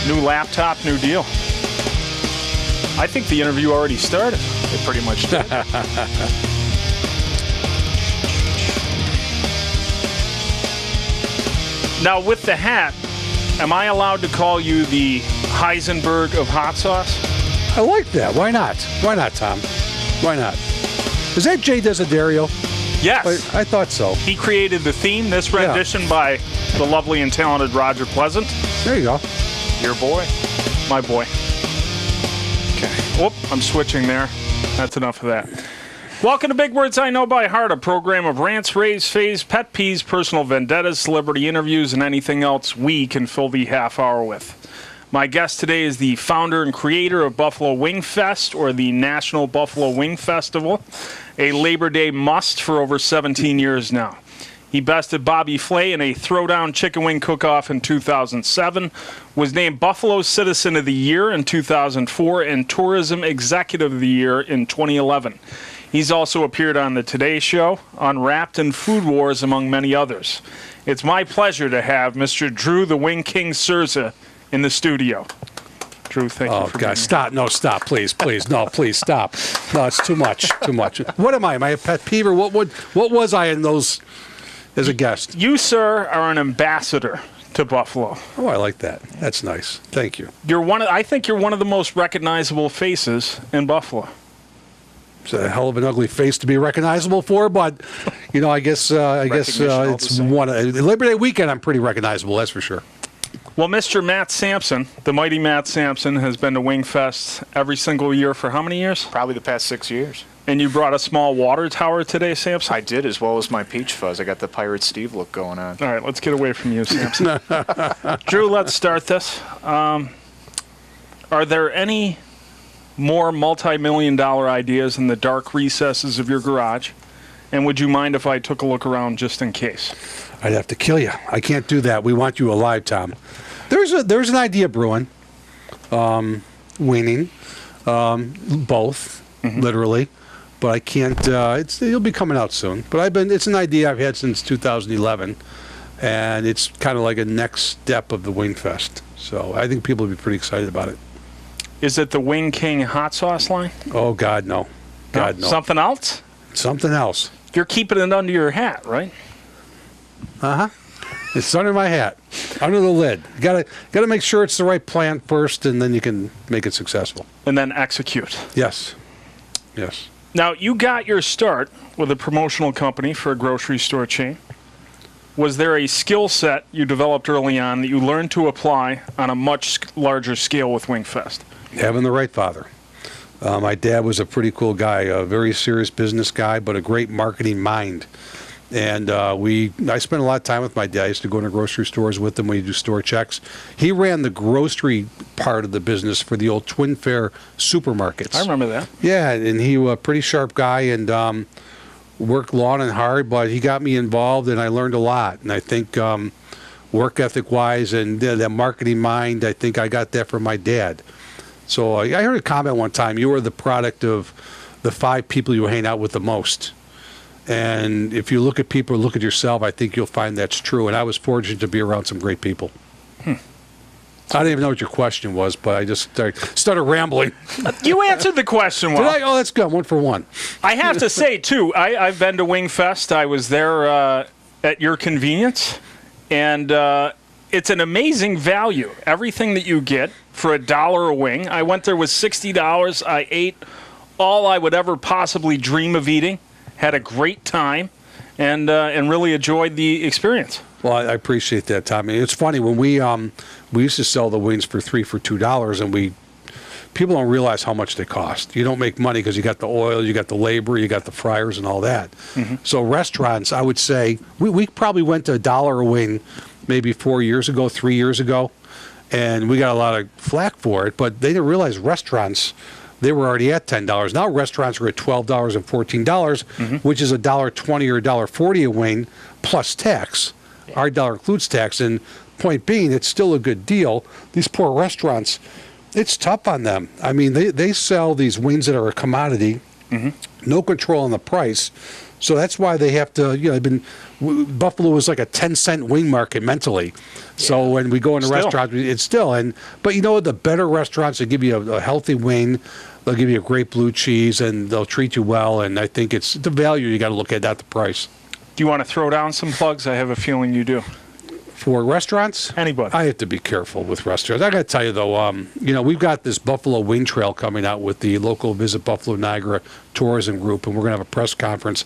New laptop, new deal. I think the interview already started. It pretty much did. Now, with the hat, am I allowed to call you the Heisenberg of hot sauce? I like that. Why not? Why not, Tom? Why not? Is that Jay Desiderio? Yes. I thought so. He created the theme, this rendition by the lovely and talented Roger Pleasant. There you go. Your boy. My boy. Okay. Whoop, I'm switching there. That's enough of that. Welcome to Big Words I Know by Heart, a program of rants, raves, faves, pet peeves, personal vendettas, celebrity interviews, and anything else we can fill the half hour with. My guest today is the founder and creator of Buffalo Wingfest, or the National Buffalo Wing Festival, a Labor Day must for over 17 years now. He bested Bobby Flay in a throwdown chicken wing cook-off in 2007, was named Buffalo Citizen of the Year in 2004, and Tourism Executive of the Year in 2011. He's also appeared on The Today Show, Unwrapped, and Food Wars, among many others. It's my pleasure to have Mr. Drew the Wing King Cerza in the studio. Drew, thank you for being here. Stop. No, stop, please. No, please, stop. No, it's too much. What am I? Am I a pet peeve, or what was I in those as a guest? You, sir, are an ambassador to Buffalo. Oh, I like that. That's nice. Thank you. I think you're one of the most recognizable faces in Buffalo. It's a hell of an ugly face to be recognizable for, but I guess it's one Labor Day weekend. I'm pretty recognizable, that's for sure. Well, Mr. Matt Sampson, the Mighty Matt Sampson, has been to Wingfest every single year for how many years? Probably the past 6 years. And you brought a small water tower today, Sampson? I did, as well as my peach fuzz. I got the Pirate Steve look going on. All right, let's get away from you, Sampson. Drew, let's start this. Are there any more multi-million-dollar ideas in the dark recesses of your garage? And would you mind if I took a look around just in case? I'd have to kill you. I can't do that. We want you alive, Tom. There's an idea brewing, weaning, both, literally, but I can't. It'll be coming out soon. But it's an idea I've had since 2011, and it's kind of like a next step of the Wingfest. So I think people will be pretty excited about it. Is it the Wing King hot sauce line? Oh God, no. God, no. Something else? Something else. You're keeping it under your hat, right? Uh-huh. It's under my hat, under the lid. You gotta make sure it's the right plan first, and then you can make it successful. And then execute. Yes. Now, you got your start with a promotional company for a grocery store chain. Was there a skill set you developed early on that you learned to apply on a much larger scale with Wingfest? Having the right father. My dad was a pretty cool guy, a very serious business guy, but a great marketing mind. And I spent a lot of time with my dad. I used to go into grocery stores with him when he do store checks. He ran the grocery part of the business for the old Twin Fair supermarkets. I remember that. Yeah, and he was a pretty sharp guy and worked long and hard, but he got me involved and I learned a lot. And I think work ethic-wise and that marketing mind, I think I got that from my dad. So I heard a comment one time, you were the product of the 5 people you hang out with the most. And if you look at people, look at yourself, I think you'll find that's true. And I was fortunate to be around some great people. I didn't even know what your question was, but I just started rambling. You answered the question well. Did I? Oh, that's good. 1 for 1. I have to say, too, I've been to Wingfest. I was there at your convenience. And it's an amazing value. Everything that you get for $1 a wing. I went there with $60. I ate all I would ever possibly dream of eating. Had a great time, and really enjoyed the experience. Well, I appreciate that, Tommy. It's funny when we used to sell the wings for $3 for $2, and people don't realize how much they cost. You don't make money because you got the oil, you got the labor, you got the fryers, and all that. Mm-hmm. So restaurants, I would say, we probably went to $1 a wing, maybe 4 years ago, 3 years ago, and we got a lot of flack for it. But they didn't realize restaurants. They were already at $10. Now restaurants are at $12 and $14, which is $1.20 or $1.40 a wing plus tax. Yeah. Our dollar includes tax. And point being, it's still a good deal. These poor restaurants, it's tough on them. I mean, they sell these wings that are a commodity, no control on the price. So that's why they have to, Buffalo is like a 10-cent wing market mentally. So when we go into restaurants, it's still, but you know what, the better restaurants, they give you a healthy wing, they'll give you a great blue cheese, and they'll treat you well, and I think it's the value you got to look at, not the price. Do you want to throw down some plugs? I have a feeling you do. For restaurants? Anybody. I have to be careful with restaurants. I got to tell you, though, we've got this Buffalo Wing Trail coming out with the local Visit Buffalo Niagara tourism group, and we're going to have a press conference.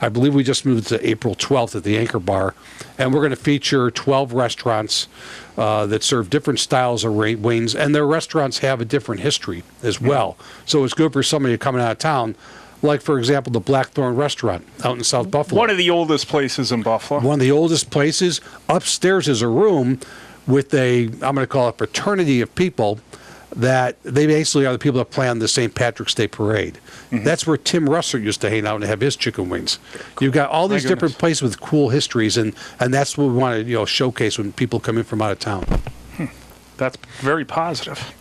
I believe we just moved to April 12th at the Anchor Bar, and we're going to feature 12 restaurants that serve different styles of wings, and their restaurants have a different history as well. So it's good for somebody coming out of town. Like, for example, the Blackthorn Restaurant out in South Buffalo. One of the oldest places in Buffalo. One of the oldest places. Upstairs is a room with I'm going to call it a fraternity of people that they basically are the people that plan the St. Patrick's Day Parade. Mm-hmm. That's where Tim Russert used to hang out and have his chicken wings. You've got all these different places with cool histories, and that's what we want to showcase when people come in from out of town. That's very positive.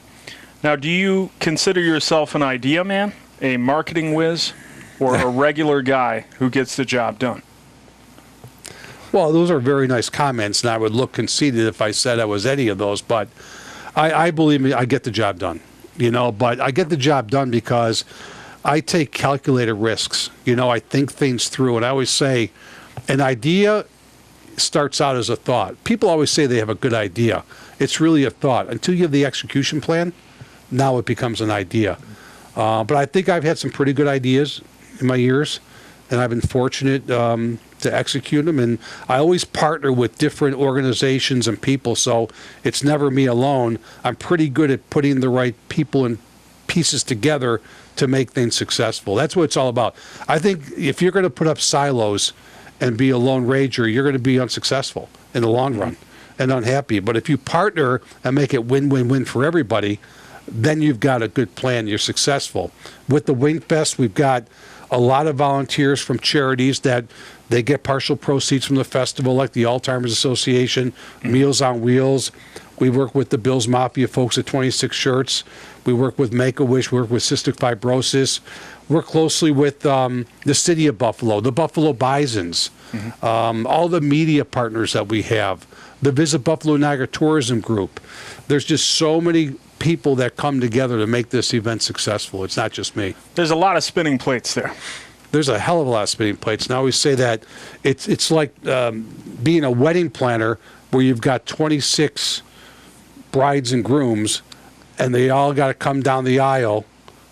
Now, do you consider yourself an idea man? A marketing whiz, or a regular guy who gets the job done? Well, those are very nice comments, and I would look conceited if I said I was any of those, but I believe me, I get the job done. But I get the job done because I take calculated risks. I think things through, and I always say an idea starts out as a thought. People always say they have a good idea. It's really a thought. Until you have the execution plan, now it becomes an idea. But I think I've had some pretty good ideas in my years, and I've been fortunate to execute them. And I always partner with different organizations and people, so it's never me alone. I'm pretty good at putting the right people and pieces together to make things successful. That's what it's all about. I think if you're going to put up silos and be a lone ranger, you're going to be unsuccessful in the long run and unhappy. But if you partner and make it win-win-win for everybody, then you've got a good plan. You're successful. With the Wingfest, we've got a lot of volunteers from charities that they get partial proceeds from the festival, like the Alzheimer's Association, Meals on Wheels. We work with the Bills Mafia folks at 26 Shirts. We work with Make-A-Wish. We work with Cystic Fibrosis. Work closely with the city of Buffalo, the Buffalo Bisons, all the media partners that we have, the Visit Buffalo Niagara Tourism Group. There's just so many people that come together to make this event successful. It's not just me. There's a lot of spinning plates there. There's a hell of a lot of spinning plates. And I always say that it's like being a wedding planner where you've got 26 brides and grooms, and they all got to come down the aisle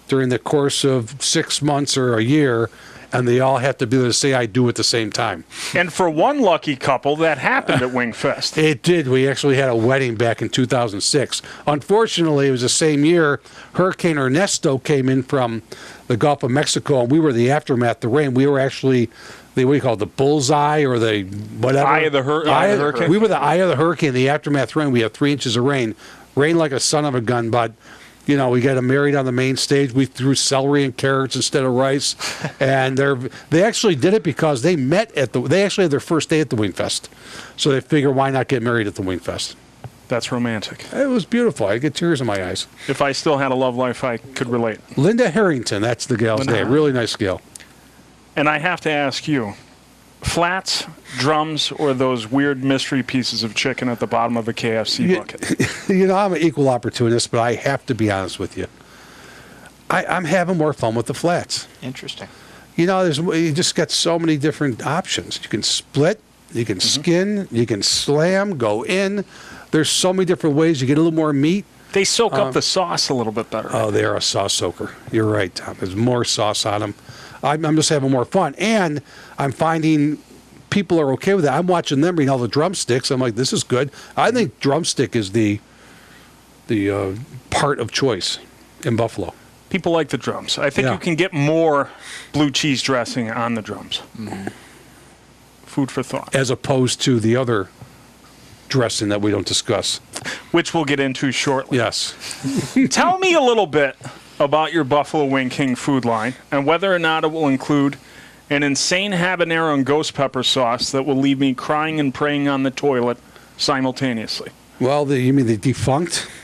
during the course of 6 months or a year, and they all have to be able to say I do at the same time. And for one lucky couple, that happened at Wingfest. It did. We actually had a wedding back in 2006. Unfortunately, it was the same year Hurricane Ernesto came in from the Gulf of Mexico, and we were the aftermath, the rain. We were actually the, what do you call it, the bullseye or the whatever? Eye of the hurricane? We were the eye of the hurricane, the aftermath rain. We had 3 inches of rain. Rain like a son of a gun, but we got them married on the main stage. We threw celery and carrots instead of rice, and they actually did it because they actually had their first day at the Wingfest, so they figure why not get married at the Wingfest. That's romantic. It was beautiful. I get tears in my eyes. If I still had a love life, I could relate. Linda Harrington, that's the gal's name. Really nice gal. And I have to ask you, flats, drums, or those weird mystery pieces of chicken at the bottom of a KFC bucket? I'm an equal opportunist, but I have to be honest with you. I'm having more fun with the flats. Interesting. You just got so many different options. You can split, you can skin, you can slam, go in. There's so many different ways. You get a little more meat. They soak up the sauce a little bit better. Oh, they are a sauce soaker. You're right, Tom. There's more sauce on them. I'm just having more fun. And I'm finding people are okay with that. I'm watching them eat all the drumsticks. I'm like, this is good. I think drumstick is the part of choice in Buffalo. People like the drums. I think you can get more blue cheese dressing on the drums. Food for thought. As opposed to the other dressing that we don't discuss. Which we'll get into shortly. Yes. Tell me a little bit about your Buffalo Wing King food line and whether or not it will include an insane habanero and ghost pepper sauce that will leave me crying and praying on the toilet simultaneously. Well, you mean the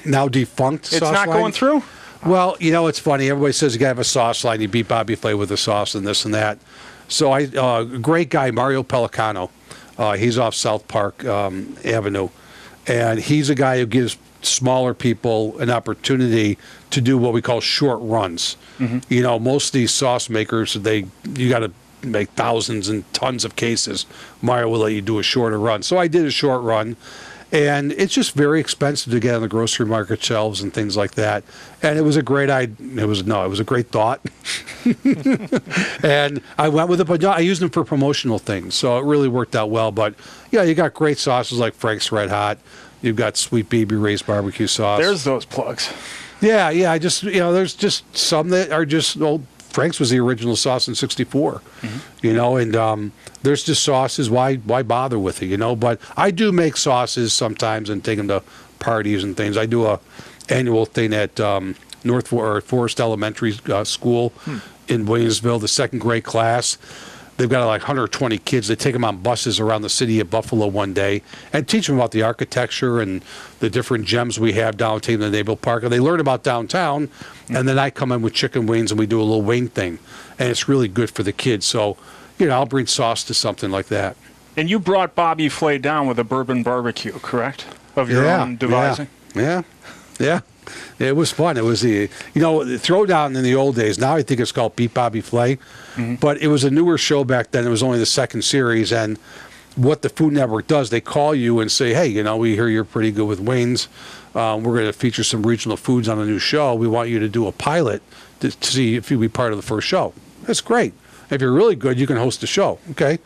now defunct sauce line? It's not going through? Well, it's funny. Everybody says you got to have a sauce line. You beat Bobby Flay with the sauce and this and that. So great guy, Mario Pellicano. He's off South Park Avenue. And he's a guy who gives smaller people an opportunity to do what we call short runs. You know, most of these sauce makers, you got to make thousands and tons of cases. Mario will let you do a shorter run. So I did a short run. And it's just very expensive to get on the grocery market shelves and things like that. And it was a great it was a great thought. And I went with it, but I used them for promotional things. So it really worked out well. But yeah, you got great sauces like Frank's Red Hot. You've got Sweet Baby Ray's barbecue sauce. There's those plugs. Yeah. I just, there's just some that are just, Frank's was the original sauce in '64, and there's just sauces. Why bother with it, But I do make sauces sometimes and take them to parties and things. I do a annual thing at Forest Elementary School in Williamsville, the second grade class. They've got like 120 kids. They take them on buses around the city of Buffalo one day and teach them about the architecture and the different gems we have down, take them to the Naval Park. And they learn about downtown, and then I come in with chicken wings and we do a little wing thing. And it's really good for the kids. So, I'll bring sauce to something like that. And you brought Bobby Flay down with a bourbon barbecue, correct? Of your own devising? Yeah. It was fun. It was the throwdown in the old days. Now I think it's called Beat Bobby Flay, but it was a newer show back then. It was only the second series, and what the Food Network does, they call you and say, hey, we hear you're pretty good with wings. We're going to feature some regional foods on a new show. We want you to do a pilot to see if you'll be part of the first show. That's great. If you're really good, you can host the show. Okay.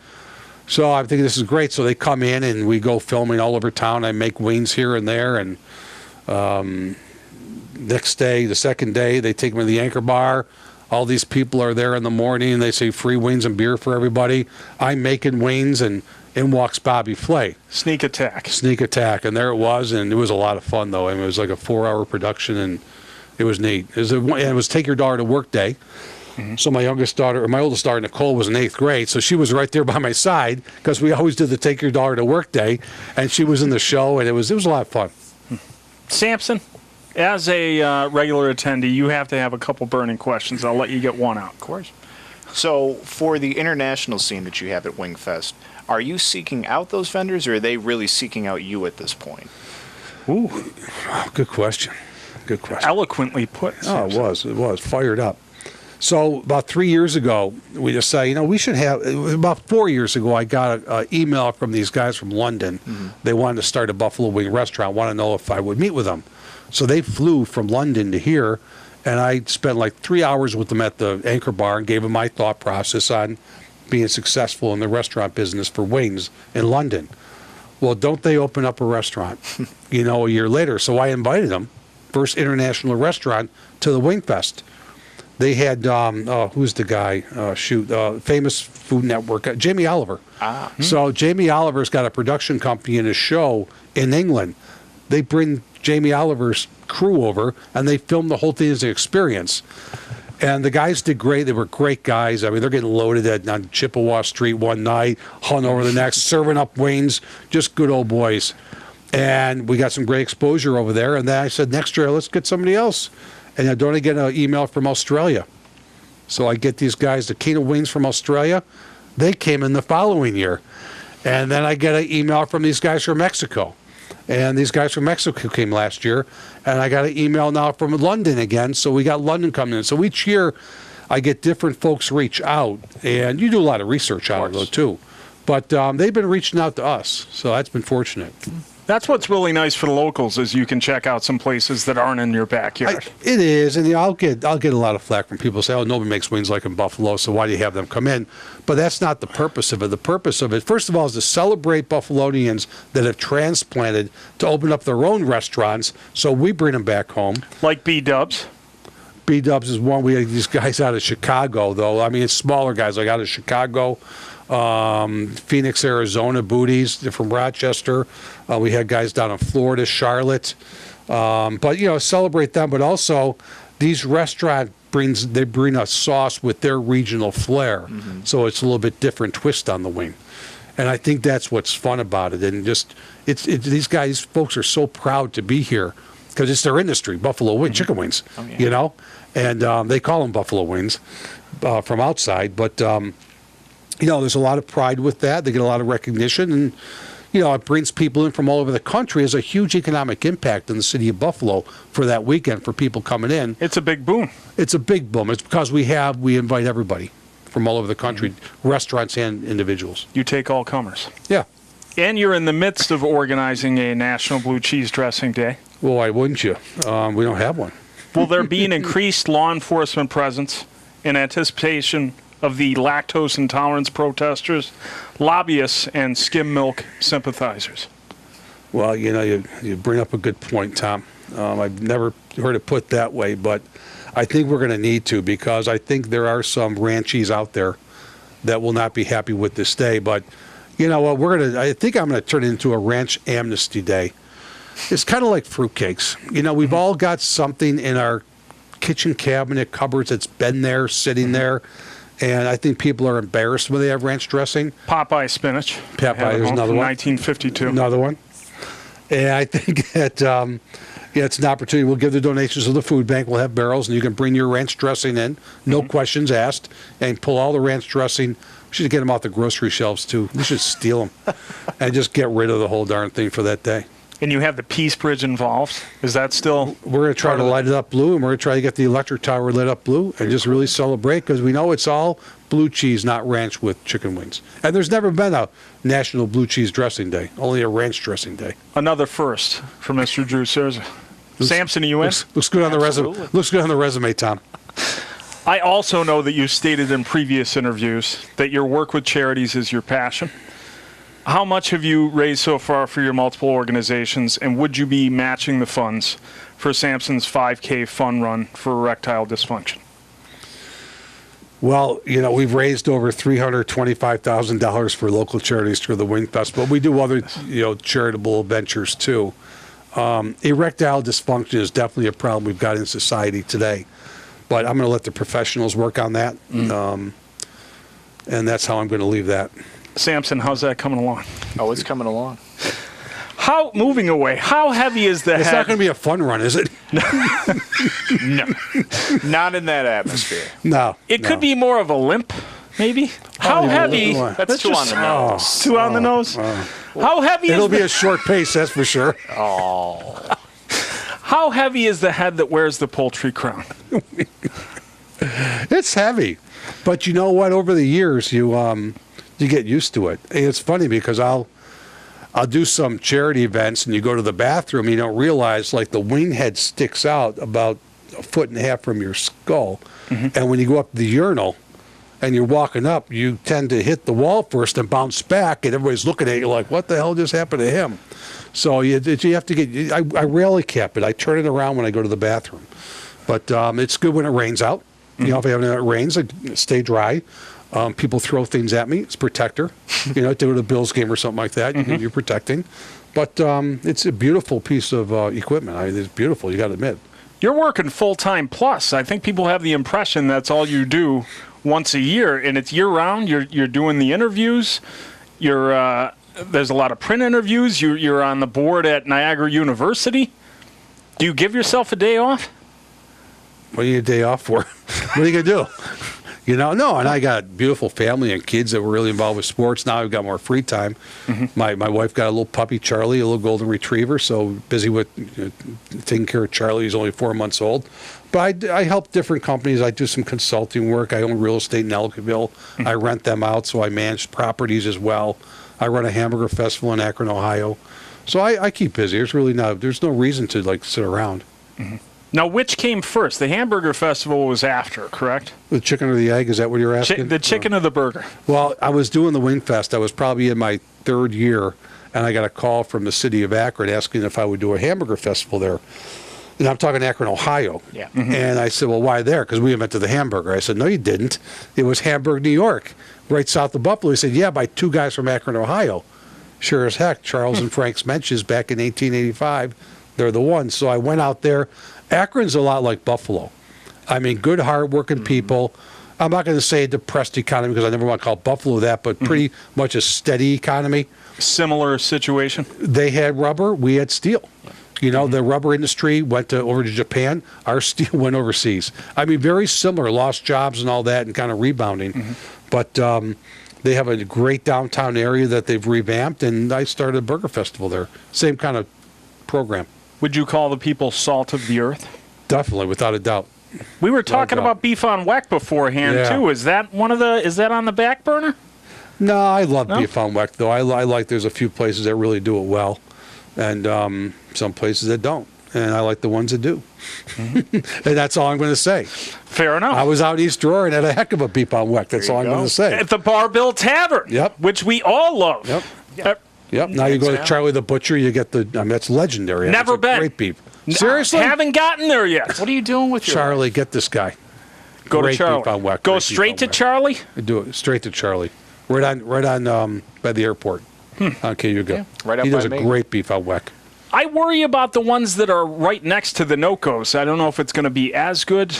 So I'm thinking this is great. So they come in and we go filming all over town. I make wings here and there, and next day, the second day, they take me to the Anchor Bar. All these people are there in the morning, and they say free wings and beer for everybody. I'm making wings, and in walks Bobby Flay. Sneak attack. And there it was, and it was a lot of fun, though. I mean, it was like a 4-hour production, and it was neat. It was Take Your Daughter to Work Day. So my oldest daughter, Nicole, was in 8th grade, so she was right there by my side because we always did the Take Your Daughter to Work Day, and she was in the show, and it was a lot of fun. Sampson, as a regular attendee, you have to have a couple burning questions. I'll let you get one out. Of course. So for the international scene that you have at Wingfest, are you seeking out those vendors, or are they really seeking out you at this point? Ooh, good question. Eloquently put. Sampson. It was fired up. So about 3 years ago, we decided, we should have, about 4 years ago, I got an email from these guys from London. They wanted to start a Buffalo Wing restaurant, wanted to know if I would meet with them. So they flew from London to here, and I spent like 3 hours with them at the Anchor Bar and gave them my thought process on being successful in the restaurant business for wings in London. Well, don't they open up a restaurant, a year later? So I invited them, first international restaurant, to the Wingfest. They had, who's the guy? Famous Food Network, Jamie Oliver. So Jamie Oliver's got a production company and a show in England. They bring Jamie Oliver's crew over, and they film the whole thing as an experience. And the guys did great. They were great guys. I mean, they're getting loaded on Chippewa Street one night, hung over the next, serving up wings, just good old boys. And we got some great exposure over there. And then I said, next year, let's get somebody else. And don't I get an email from Australia? So I get these guys, the King of Wings from Australia. They came in the following year. And then I get an email from these guys from Mexico. And these guys from Mexico came last year. And I got an email now from London again. So we got London coming in. So each year I get different folks reach out. And you do a lot of research out of it, too. But they've been reaching out to us. So that's been fortunate. That's what's really nice for the locals is you can check out some places that aren't in your backyard. It is, and I'll get a lot of flack from people who say, "Oh, nobody makes wings like in Buffalo, so why do you have them come in?" But that's not the purpose of it. The purpose of it, first of all, is to celebrate Buffalonians that have transplanted to open up their own restaurants. So we bring them back home. Like B-Dubs. B-Dubs is one. We had these guys out of Chicago, though. I mean, it's smaller guys like out of Chicago. Phoenix, Arizona, Booties. They're from Rochester. We had guys down in Florida, Charlotte. But celebrate them. But also, these restaurants bring a sauce with their regional flair, so it's a little bit different twist on the wing. And I think that's what's fun about it. And just these folks are so proud to be here because it's their industry, Buffalo wing, chicken wings. Oh, yeah. And they call them Buffalo wings from outside, but. there's a lot of pride with that. They get a lot of recognition, and it brings people in from all over the country. Has a huge economic impact in the city of Buffalo for that weekend for people coming in. It's a big boom. It's a big boom. It's because we invite everybody from all over the country, restaurants and individuals. You take all comers. Yeah. And you're in the midst of organizing a National Blue Cheese Dressing Day. Well, why wouldn't you? We don't have one. Will there be an increased law enforcement presence in anticipation of the lactose intolerance protesters, lobbyists, and skim milk sympathizers? Well, you bring up a good point, Tom. I've never heard it put that way, but I think we're going to need to, because I think there are some ranchies out there that will not be happy with this day. But you know what? I think I'm going to turn it into a ranch amnesty day. It's kind of like fruitcakes. We've all got something in our kitchen cabinet cupboards that's been there, sitting there. And I think people are embarrassed when they have ranch dressing. Popeye spinach. Popeye is another one. 1952. Another one. And I think that it's an opportunity. We'll give the donations to the food bank. We'll have barrels, and you can bring your ranch dressing in, no questions asked, and pull all the ranch dressing. We should get them off the grocery shelves, too. We should steal them and just get rid of the whole darn thing for that day. And you have the Peace Bridge involved. Is that still? We're going to try to light it up blue, and we're going to try to get the electric tower lit up blue and just really celebrate, because we know it's all blue cheese, not ranch with chicken wings. And there's never been a National Blue Cheese Dressing Day, only a ranch dressing day. Another first for Mr. Drew Cerza. Sampson, are you in? Looks good on the resume. Looks good on the resume, Tom. I also know that you stated in previous interviews that your work with charities is your passion. How much have you raised so far for your multiple organizations, and would you be matching the funds for Sampson's 5K fun run for erectile dysfunction? Well, we've raised over $325,000 for local charities through the Wingfest, but we do other, charitable ventures too. Erectile dysfunction is definitely a problem we've got in society today, but I'm going to let the professionals work on that, and that's how I'm going to leave that. Sampson, how's that coming along? Oh, it's coming along. Moving away, how heavy is the head? It's not going to be a fun run, is it? No. Not in that atmosphere. No. It could be more of a limp, maybe. How heavy? That's too on the nose. Too on the nose? How heavy It'll be a short pace, that's for sure. Oh. How heavy is the head that wears the poultry crown? It's heavy. But you know what? Over the years, you get used to it. And it's funny because I'll do some charity events, and you go to the bathroom, and you don't realize, like, the wing head sticks out about 1.5 feet from your skull. And when you go up to the urinal and you're walking up, you tend to hit the wall first and bounce back, and everybody's looking at you like, what the hell just happened to him? So you have to get, I rarely cap it. I turn it around when I go to the bathroom. But it's good when it rains out. If it rains, stay dry. People throw things at me. It's a protector. To go to a Bills game or something like that, you're protecting. But it's a beautiful piece of equipment. It's beautiful, you got to admit. You're working full-time plus. I think people have the impression that's all you do once a year, and it's year-round. You're doing the interviews. There's a lot of print interviews. You're on the board at Niagara University. Do you give yourself a day off? What do you need a day off for? What are you going to do? No, and I got a beautiful family and kids that were really involved with sports. Now I've got more free time. My wife got a little puppy, Charlie, a little golden retriever, so busy with taking care of Charlie. He's only 4 months old. But I help different companies. I do some consulting work. I own real estate in Ellicottville. I rent them out, so I manage properties as well. I run a hamburger festival in Akron, Ohio. So I keep busy. There's no reason to sit around. Now, which came first? The hamburger festival was after, correct? The chicken or the egg, is that what you're asking? The chicken or the burger? Well, I was doing the Wingfest. I was probably in my 3rd year, and I got a call from the city of Akron asking if I would do a hamburger festival there. And I'm talking Akron, Ohio. Yeah. And I said, well, why there? Because we invented the hamburger. I said, no, you didn't. It was Hamburg, New York, right south of Buffalo. He said, yeah, by 2 guys from Akron, Ohio. Sure as heck, Charles and Frank's Menches back in 1885. They're the ones. So I went out there. Akron's a lot like Buffalo. I mean, good, hard-working people. I'm not going to say a depressed economy because I never want to call Buffalo that, but pretty much a steady economy. Similar situation? They had rubber. We had steel. The rubber industry went over to Japan. Our steel went overseas. I mean, very similar. Lost jobs and all that and kind of rebounding. But They have a great downtown area that they've revamped, and I started a burger festival there. Same kind of program. Would you call the people salt of the earth? Definitely, without a doubt. We were talking about beef on weck beforehand, too. Is that is that on the back burner? No, I love beef on weck, though. I like there's a few places that really do it well, and some places that don't. And I like the ones that do. And that's all I'm going to say. Fair enough. I was out East Aurora and had a heck of a beef on weck. That's all I'm going to say. At the Barbell Tavern. Yep. Which we all love. Yep. Yep. Now you go to Charlie the Butcher, you get the. I mean, that's legendary. Never been. Great beef. Seriously? Haven't gotten there yet. What are you doing with your Charlie? Get this guy. Go Great to Charlie. Beef on weck. Go Great straight to beef on weck. Charlie. Do it straight to Charlie. Right on by the airport. Okay, you go. Yeah, right up He does by a me. great beef on weck. I worry about the ones that are right next to the Nocos. I don't know if it's going to be as good.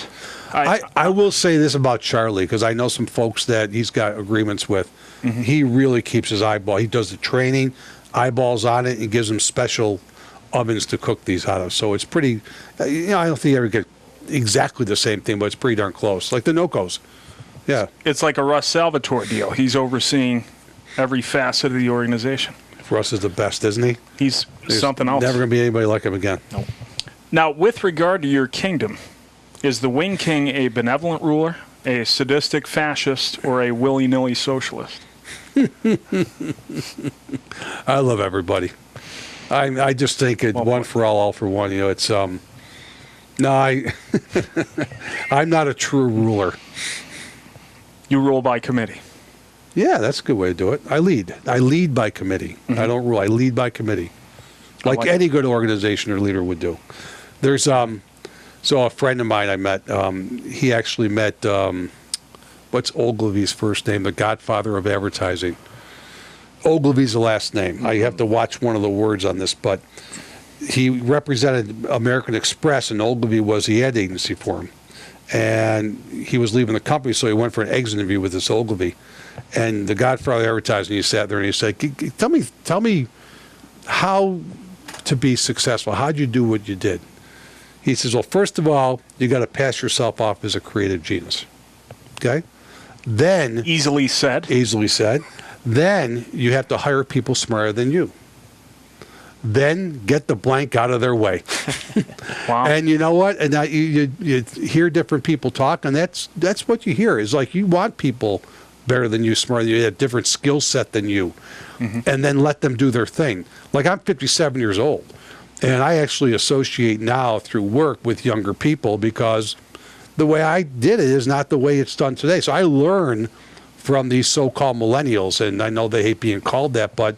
I will say this about Charlie, because I know some folks that he's got agreements with. He really keeps his eyeball. He does the training, eyeballs on it, and gives them special ovens to cook these out of. So it's pretty, I don't think you ever get exactly the same thing, but it's pretty darn close. Like the Nocos. Yeah. It's like a Russ Salvatore deal. He's overseeing every facet of the organization. Russ is the best, isn't he? He's something else. Never going to be anybody like him again. Nope. Now, with regard to your kingdom, is the Wing King a benevolent ruler, a sadistic fascist, or a willy-nilly socialist? I love everybody. I just think it one for all for one. It's no, I'm not a true ruler. You rule by committee. Yeah, that's a good way to do it. I lead by committee. I don't rule. I lead by committee, like any good organization or leader would do. There's so a friend of mine I met. He actually met what's Ogilvy's first name? The godfather of advertising. Ogilvy's the last name. I have to watch one of the words on this, but he represented American Express, and Ogilvy was the ad agency for him. And he was leaving the company, so he went for an exit interview with this Ogilvy. And the godfather of advertising, he sat there and he said, tell me how to be successful. How'd you do what you did? He says, well, first of all, you got to pass yourself off as a creative genius. Okay? Then... Easily said. Then you have to hire people smarter than you. Then get the blank out of their way. Wow. And you know what? And you hear different people talk, and that's what you hear. Is like you want people better than you, smarter than you, a different skill set than you, and then let them do their thing. Like I'm 57 years old, and I actually associate now through work with younger people because the way I did it is not the way it's done today. So I learn from these so-called millennials, and I know they hate being called that, but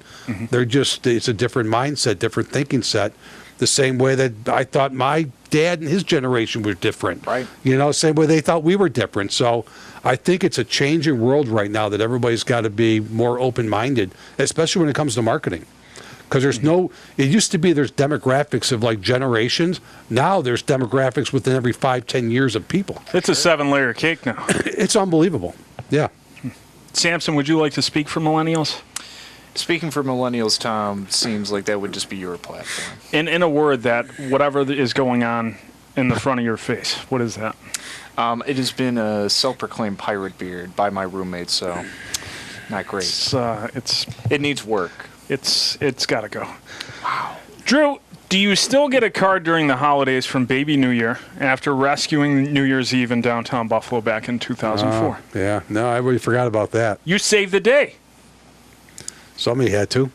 they're just, it's a different mindset, different thinking set, the same way that I thought my dad and his generation were different. Right. Same way they thought we were different. So I think it's a changing world right now that everybody's got to be more open-minded, especially when it comes to marketing. Because there's it used to be there's demographics of like generations. Now there's demographics within every 5-10 years of people. It's a 7-layer cake now. It's unbelievable. Yeah. Samson, would you like to speak for millennials? Speaking for millennials, Tom, seems like that would just be your platform. In a word, that whatever is going on in the front of your face, what is that? It has been a self-proclaimed pirate beard by my roommate, so not great. It needs work. It's got to go. Wow. Drew, do you still get a card during the holidays from Baby New Year after rescuing New Year's Eve in downtown Buffalo back in 2004? Yeah. No, I already forgot about that. You saved the day. Somebody had to.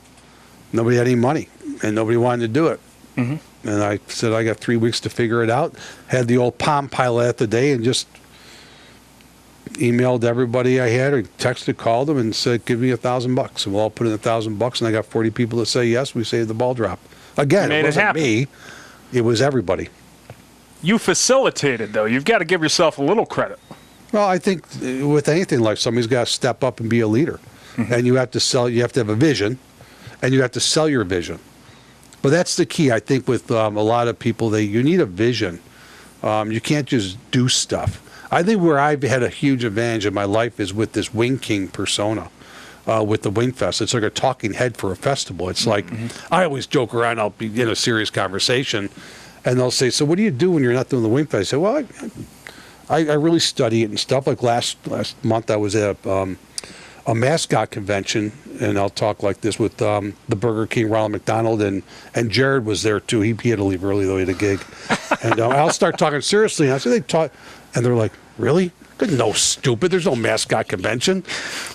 Nobody had any money, and nobody wanted to do it. And I said, I got 3 weeks to figure it out. Had the old Palm Pilot at the day and just emailed everybody I had or texted, called them, and said, give me $1,000. And we'll all put in $1,000, and I got 40 people that say yes. We saved the ball drop. Again, it wasn't me. It was everybody. You facilitated, though. You've got to give yourself a little credit. Well, I think with anything like somebody's got to step up and be a leader. And you have to sell. You have to have a vision, and you have to sell your vision. But that's the key, I think, with a lot of people. You need a vision. You can't just do stuff. I think where I've had a huge advantage in my life is with this Wing King persona. With the Wingfest. It's like a talking head for a festival. It's like, I always joke around, I'll be in a serious conversation, and they'll say, so what do you do when you're not doing the Wingfest? I say, well, I really study it and stuff. Like last month I was at a mascot convention, and I'll talk like this with the Burger King, Ronald McDonald, and Jared was there too. He had to leave early though, he had a gig. And I'll start talking seriously. And I said, they taught, and they're like, really? No, stupid. There's no mascot convention.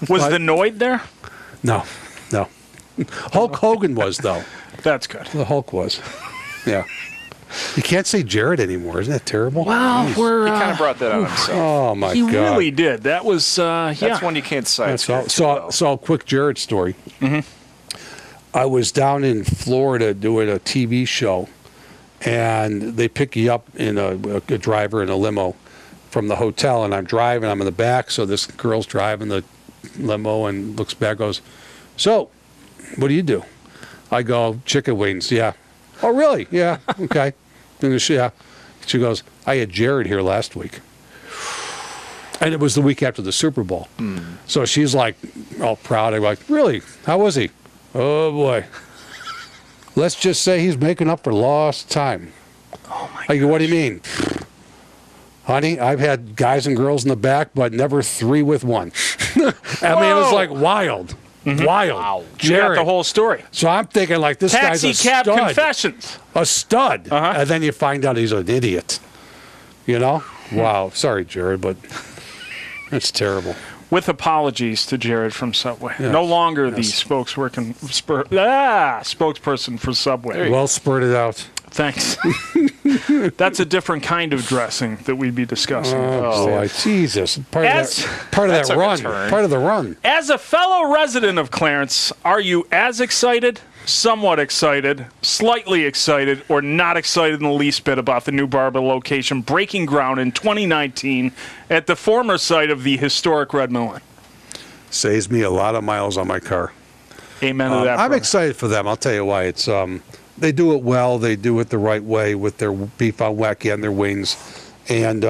Was the Noid there? No. Hulk Hogan was, though. That's good. The Hulk was. Yeah. You can't say Jared anymore. Isn't that terrible? Well, He kind of brought that on himself. Oh, my he God. really did. That was, That's one you can't cite. So, quick Jared story. I was down in Florida doing a TV show, and they pick you up in a driver in a limo from the hotel, and I'm driving. I'm in the back, so this girl's driving the limo and looks back, goes, so, what do you do? I go, chicken wings, yeah. Oh, really? Yeah, okay. Yeah. She goes, I had Jared here last week. And it was the week after the Super Bowl. So she's like, all proud. I'm like, really? How was he? Oh, boy. Let's just say he's making up for lost time. Oh, my God. I go, what do you mean? Honey, I've had guys and girls in the back, but never three with one. I mean, it was like wild. Wild. Wow. You got the whole story. So I'm thinking like this guy's a Taxi cab stud. confessions. A stud. And then you find out he's an idiot. You know? Wow. Sorry, Jared, but it's terrible. With apologies to Jared from Subway. Yes. No longer the spokesperson for Subway. Well spurted out. Thanks. That's a different kind of dressing that we'd be discussing. Oh, boy. Jesus. Part of that run. Part of the run. As a fellow resident of Clarence, are you as excited, somewhat excited, slightly excited, or not excited in the least bit about the new barber location breaking ground in 2019 at the former site of the historic Red Mill Inn? Saves me a lot of miles on my car. Amen to that. I'm brother. excited for them. I'll tell you why. It's they do it well. They do it the right way with their beef on wacky and their wings. And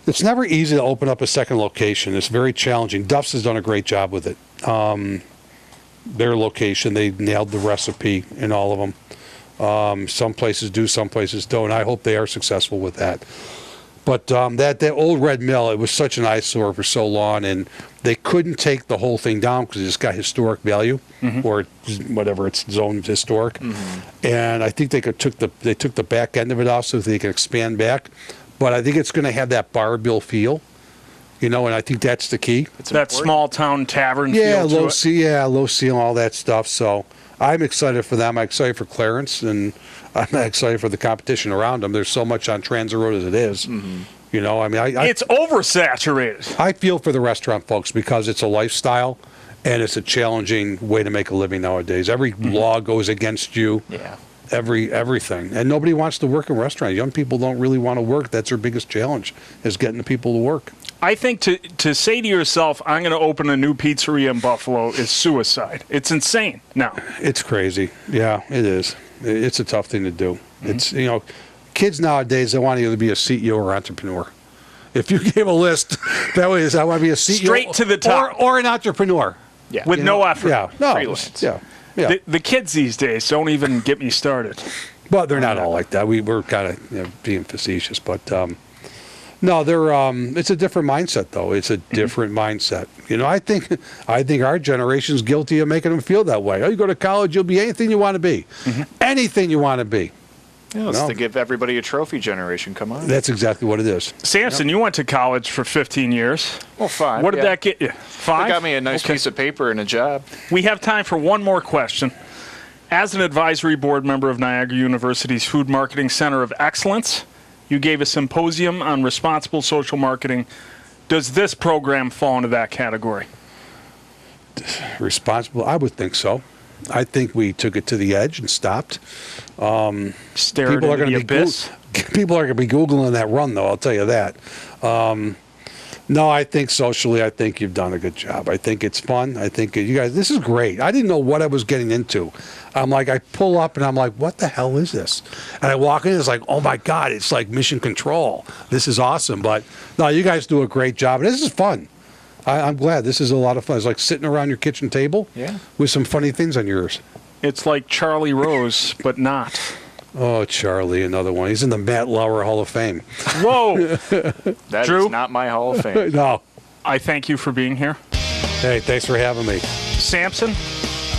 it's never easy to open up a second location. It's very challenging. Duff's has done a great job with it. Their location, they nailed the recipe in all of them. Some places do, some places don't. I hope they are successful with that. But that old Red Mill, it was such an eyesore for so long, and they couldn't take the whole thing down because it's got historic value, or whatever, it's zoned historic. And I think they took the back end of it off so that they can expand back. But I think it's going to have that bar bill feel, you know, and I think that's the key. It's that small town tavern Yeah, feel low seal, all that stuff. So I'm excited for them. I'm excited for Clarence, and I'm excited for the competition around them. There's so much on Transit Road as it is. You know, I mean, it's oversaturated. I feel for the restaurant folks because it's a lifestyle and it's a challenging way to make a living nowadays. Every law goes against you. Yeah. Everything. And nobody wants to work in restaurants. Young people don't really want to work. That's their biggest challenge, is getting the people to work. I think to say to yourself, I'm going to open a new pizzeria in Buffalo is suicide. It's insane now. It's crazy. Yeah, it is. It's a tough thing to do. It's, you know, kids nowadays, they want to either be a CEO or entrepreneur. If you gave a list, that way I want to be a CEO. Straight to the top. Or an entrepreneur. Yeah. With no effort. Yeah. No. Freelance. Yeah. Yeah. The kids these days don't even get me started. But they're not all like that. We're kind of being facetious, but no, they're it's a different mindset though. It's a different mindset. You know, I think our generation's guilty of making them feel that way. Oh, you go to college, you'll be anything you want to be. Anything you want to be. Yeah, it's to give everybody a trophy generation. Come on. That's exactly what it is. Sampson, you went to college for 15 years. Well, 5. What did that get you? 5? It got me a nice piece of paper and a job. We have time for one more question. As an advisory board member of Niagara University's Food Marketing Center of Excellence, you gave a symposium on responsible social marketing. Does this program fall into that category? Responsible? I would think so. I think we took it to the edge and stopped. Stared into the abyss? People are going to be Googling that run, though, I'll tell you that. No, I think socially, I think you've done a good job. I think it's fun. I think you guys, this is great. I didn't know what I was getting into. I'm like, I pull up and I'm like, what the hell is this? And I walk in, it's like, oh my God, it's like Mission Control. This is awesome. But no, you guys do a great job. And this is fun. I'm glad. This is a lot of fun. It's like sitting around your kitchen table with some funny things on yours. It's like Charlie Rose, but not. Oh, Charlie, another one. He's in the Matt Lauer Hall of Fame. Whoa! That Drew? is not my Hall of Fame. No. I thank you for being here. Hey, thanks for having me. Sampson,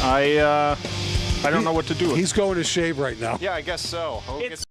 I don't know what to do. He's going to shave right now. Yeah, I guess so. It's